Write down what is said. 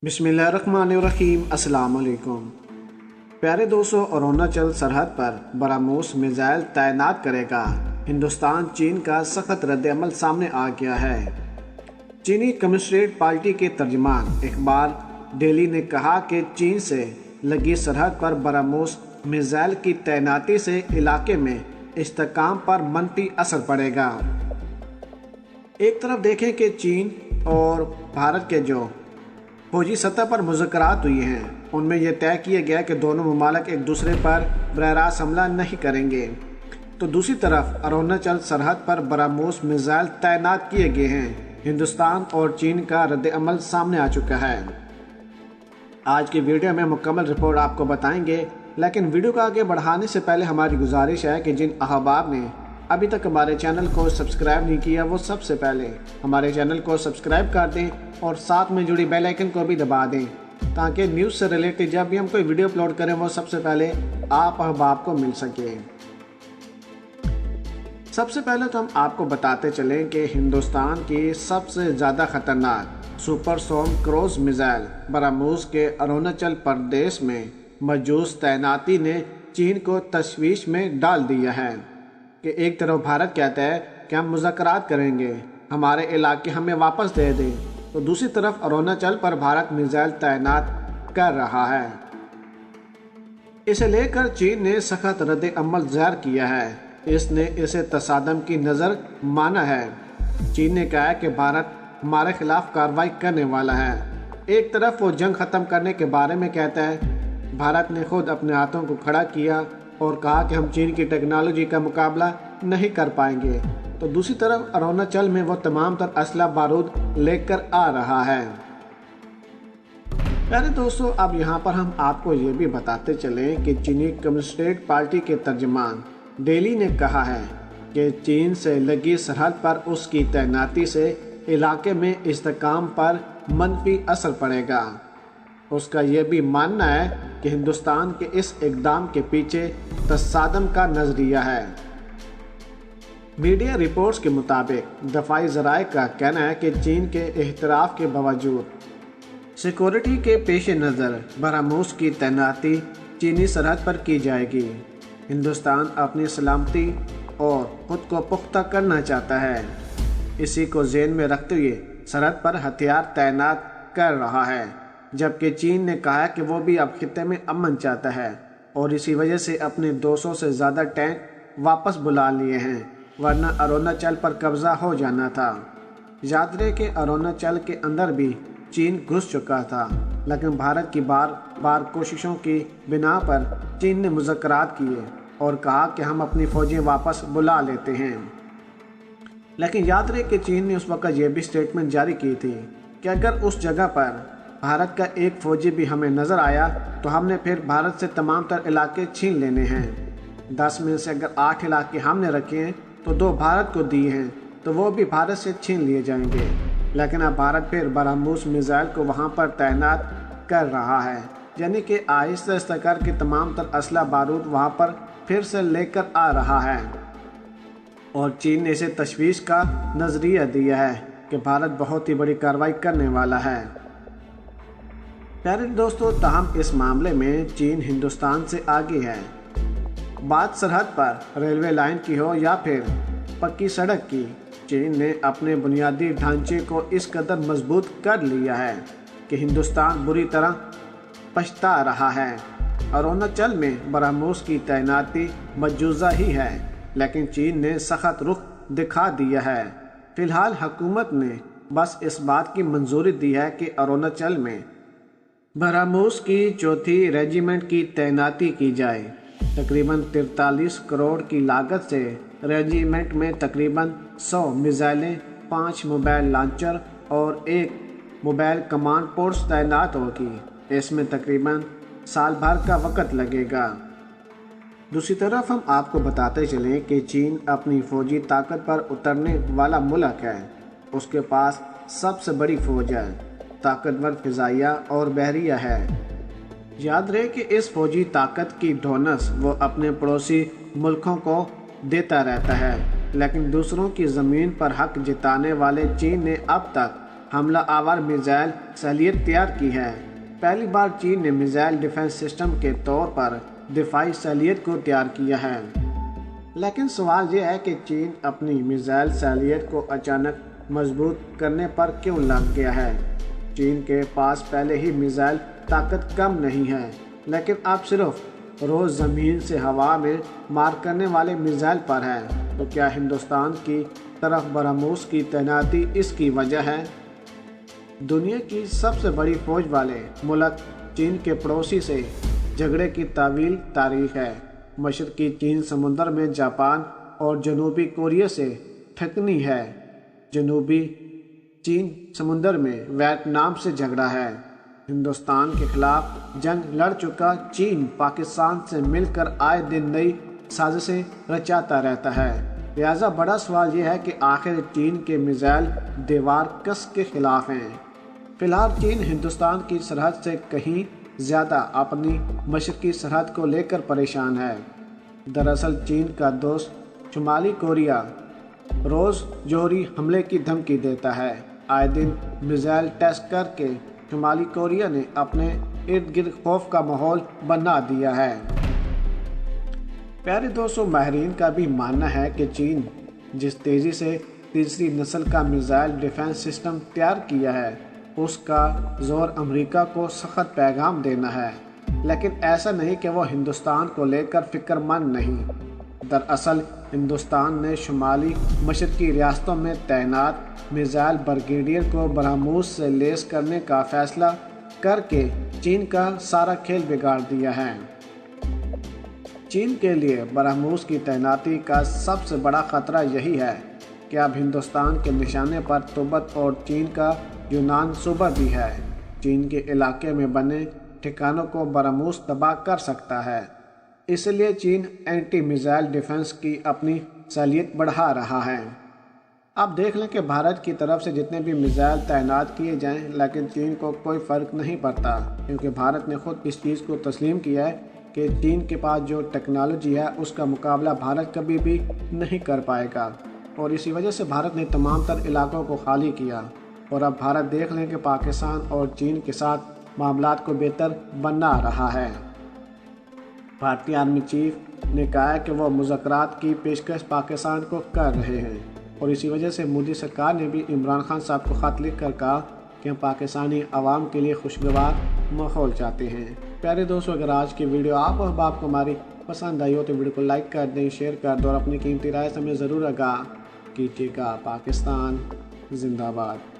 बिस्मिल्लाहिर्रहमानिर्रहीम। अस्सलाम वालेकुम। प्यारे दोस्तों, अरुणाचल सरहद पर ब्रह्मोस मिसाइल तैनात करेगा। हिंदुस्तान चीन का सख्त रद्द-ए-अमल सामने आ गया है। चीनी कम्युनिस्ट पार्टी के तर्जुमान इकबाल डेली ने कहा कि चीन से लगी सरहद पर ब्रह्मोस मिसाइल की तैनाती से इलाके में इस्तेहकाम पर मनफी असर पड़ेगा। एक तरफ देखें कि चीन और भारत के जो फौजी सतह पर मुज़ाकरात हुई हैं, उनमें यह तय किया गया कि दोनों ममालिक एक दूसरे पर बररास्त हमला नहीं करेंगे, तो दूसरी तरफ अरुणाचल सरहद पर ब्रह्मोस मिसाइल तैनात किए गए हैं। हिंदुस्तान और चीन का रद्द-ए-अमल सामने आ चुका है। आज की वीडियो में मुकम्मल रिपोर्ट आपको बताएंगे, लेकिन वीडियो को आगे बढ़ाने से पहले हमारी गुजारिश है कि जिन अहबाब ने अभी तक हमारे चैनल को सब्सक्राइब नहीं किया, वो सबसे पहले हमारे चैनल को सब्सक्राइब कर दें और साथ में जुड़ी बेल आइकन को भी दबा दें, ताकि न्यूज़ से रिलेटेड जब भी हम कोई वीडियो अपलोड करें वो सबसे पहले आप अहबाब को मिल सके। सबसे पहले तो हम आपको बताते चलें कि हिंदुस्तान की सबसे ज़्यादा ख़तरनाक सुपरसोनिक क्रूज़ मिसाइल ब्रह्मोस के अरुणाचल प्रदेश में मौजूद तैनाती ने चीन को तशवीश में डाल दिया है कि एक तरफ भारत कहता है कि हम मुज़ाकरात करेंगे, हमारे इलाके हमें वापस दे दें, तो दूसरी तरफ अरुणाचल पर भारत मिसाइल तैनात कर रहा है। इसे लेकर चीन ने सख्त रद्द-ए-अमल ज़ाहिर किया है। इसने इसे तसादम की नज़र माना है। चीन ने कहा है कि भारत हमारे खिलाफ कार्रवाई करने वाला है। एक तरफ वो जंग ख़त्म करने के बारे में कहता है, भारत ने खुद अपने हाथों को खड़ा किया और कहा कि हम चीन की टेक्नोलॉजी का मुकाबला नहीं कर पाएंगे, तो दूसरी तरफ अरुणाचल में वो तमाम तर असला बारूद लेकर आ रहा है। प्यारे दोस्तों, अब यहाँ पर हम आपको ये भी बताते चलें कि चीनी कम्युनिस्ट पार्टी के तर्जुमान डेली ने कहा है कि चीन से लगी सरहद पर उसकी तैनाती से इलाके में इस्तेहकाम पर मनफी असर पड़ेगा। उसका यह भी मानना है कि हिंदुस्तान के इस इक़दाम के पीछे तसादम का नज़रिया है। मीडिया रिपोर्ट्स के मुताबिक दफाई ज़राए का कहना है कि चीन के एहतराफ़ के बावजूद सिक्योरिटी के पेश नज़र ब्रह्मोस की तैनाती चीनी सरहद पर की जाएगी। हिंदुस्तान अपनी सलामती और ख़ुद को पुख्ता करना चाहता है। इसी को ज़हन में रखते हुए सरहद पर हथियार तैनात कर रहा है, जबकि चीन ने कहा है कि वो भी अब खित्ते में अमन चाहता है और इसी वजह से अपने 200 से ज़्यादा टैंक वापस बुला लिए हैं, वरना अरुणाचल पर कब्ज़ा हो जाना था। याद रहे कि अरुणाचल के अंदर भी चीन घुस चुका था, लेकिन भारत की बार बार कोशिशों की बिना पर चीन ने मुज़ाकरात किए और कहा कि हम अपनी फ़ौजें वापस बुला लेते हैं। लेकिन याद रहे कि चीन ने उस वक्त ये भी स्टेटमेंट जारी की थी कि अगर उस जगह पर भारत का एक फ़ौजी भी हमें नज़र आया तो हमने फिर भारत से तमाम तर इलाके छीन लेने हैं। 10 में से अगर 8 इलाके हमने रखे हैं तो 2 भारत को दिए हैं, तो वो भी भारत से छीन लिए जाएंगे। लेकिन अब भारत फिर ब्रह्मोस मिसाइल को वहाँ पर तैनात कर रहा है, यानी कि आहिस्ता आहिस्ता करके तमाम तर असला बारूद वहाँ पर फिर से लेकर आ रहा है। और चीन ने इसे तशवीश का नज़रिया दिया है कि भारत बहुत ही बड़ी कार्रवाई करने वाला है। प्यारे दोस्तों, ताहम इस मामले में चीन हिंदुस्तान से आगे है। बात सरहद पर रेलवे लाइन की हो या फिर पक्की सड़क की, चीन ने अपने बुनियादी ढांचे को इस कदर मजबूत कर लिया है कि हिंदुस्तान बुरी तरह पछता रहा है। अरुणाचल में ब्रह्मोस की तैनाती मजूज़ा ही है, लेकिन चीन ने सख्त रुख दिखा दिया है। फ़िलहाल हुकूमत ने बस इस बात की मंजूरी दी है कि अरुणाचल में ब्रह्मोस की 4थी रेजिमेंट की तैनाती की जाए। तकरीबन 43 करोड़ की लागत से रेजिमेंट में तकरीबन 100 मिसाइलें, 5 मोबाइल लॉन्चर और 1 मोबाइल कमांड पोस्ट तैनात होगी। इसमें तकरीबन साल भर का वक़्त लगेगा। दूसरी तरफ हम आपको बताते चलें कि चीन अपनी फ़ौजी ताकत पर उतरने वाला मुल्क है। उसके पास सबसे बड़ी फ़ौज है, ताकतवर फ़िज़ाइया और बहरिया है। याद रहे कि इस फ़ौजी ताकत की ढोनस वो अपने पड़ोसी मुल्कों को देता रहता है, लेकिन दूसरों की ज़मीन पर हक जिताने वाले चीन ने अब तक حملہ آور میزائل صلاحیت تیار کی ہے۔ پہلی بار چین نے میزائل ڈیفنس سسٹم کے طور پر دفاعی صلاحیت کو تیار کیا ہے۔ لیکن سوال یہ ہے کہ چین اپنی میزائل صلاحیت کو اچانک مضبوط کرنے پر کیوں لگ گیا ہے؟ چین کے پاس پہلے ہی میزائل طاقت کم نہیں ہے، لیکن اب صرف روز زمین سے ہوا میں مار کرنے والے میزائل پر ہے۔ تو کیا ہندوستان کی طرف برہموس کی تعیناتی اس کی وجہ ہے؟ دنیا کی سب سے بڑی فوج والے ملک چین کے پڑوسی سے جھگڑے کی طویل تاریخ ہے۔ مشرقی چین سمندر میں جاپان اور جنوبی کوریا سے ٹھکنی ہے۔ جنوبی چین سمندر میں ویتنام سے جھگڑا ہے۔ ہندوستان کے خلاف جنگ لڑ چکا چین پاکستان سے مل کر آئے دن نئی سازشیں رچاتا رہتا ہے۔ لہٰذا بڑا سوال یہ ہے کہ آخر چین کے میزائل دیوار کس کے خلاف ہیں؟ فی الحال چین ہندوستان کی سرحد سے کہیں زیادہ اپنی مشرقی سرحد کو لے کر پریشان ہے۔ دراصل چین کا دوست شمالی کوریا روز جوہری حملے کی دھمکی دیتا ہے۔ آئے دن میزائل ٹیسٹ کر کے شمالی کوریا نے اپنے ارد گرد خوف کا ماحول بنا دیا ہے۔ پیارے دوستوں، ماہرین کا بھی ماننا ہے کہ چین جس تیزی سے تیسری نسل کا میزائل ڈیفنس سسٹم تیار کیا ہے، اس کا زور امریکہ کو سخت پیغام دینا ہے۔ لیکن ایسا نہیں کہ وہ ہندوستان کو لے کر فکر مند نہیں۔ دراصل ہندوستان نے شمالی مشرقی ریاستوں میں تعینات میزائل بریگیڈیئر کو برہموس سے لیس کرنے کا فیصلہ کر کے چین کا سارا کھیل بگاڑ دیا ہے۔ چین کے لیے برہموس کی تعیناتی کا سب سے بڑا خطرہ یہی ہے کہ اب ہندوستان کے نشانے پر تبت اور چین کا یونان صوبہ بھی ہے۔ چین کے علاقے میں بنے ٹھکانوں کو برہموس تباہ کر سکتا ہے۔ اس لیے چین اینٹی میزائل ڈیفنس کی اپنی صلاحیت بڑھا رہا ہے۔ اب دیکھ لیں کہ بھارت کی طرف سے جتنے بھی میزائل تعینات کیے جائیں، لیکن چین کو کوئی فرق نہیں پڑتا، کیونکہ بھارت نے خود اس چیز کو تسلیم کیا ہے کہ چین کے پاس جو ٹیکنالوجی ہے اس کا مقابلہ بھارت کبھی بھی نہیں کر پائے گا، اور اسی وجہ سے بھارت نے تمام تر علاقوں کو خالی کیا۔ اور اب بھارت دیکھ لیں کہ پاکستان اور چین کے ساتھ معاملات کو بہتر بنا رہا ہے۔ بھارتی آرمی چیف نے کہا ہے کہ وہ مذاکرات کی پیشکش پاکستان کو کر رہے ہیں، اور اسی وجہ سے مودی سرکار نے بھی عمران خان صاحب کو خط لکھ کر کہا کہ ہم پاکستانی عوام کے لیے خوشگوار ماحول چاہتے ہیں۔ پیارے دوستو، اگر آج کی ویڈیو آپ و احباب کو ہماری پسند آئی ہو تو ویڈیو کو لائک کر دیں، شیئر کر دیں اور اپنی قیمتی رائے سے ہمیں ضرور آگاہ کیجیے گا۔ پاکستان زندہ باد۔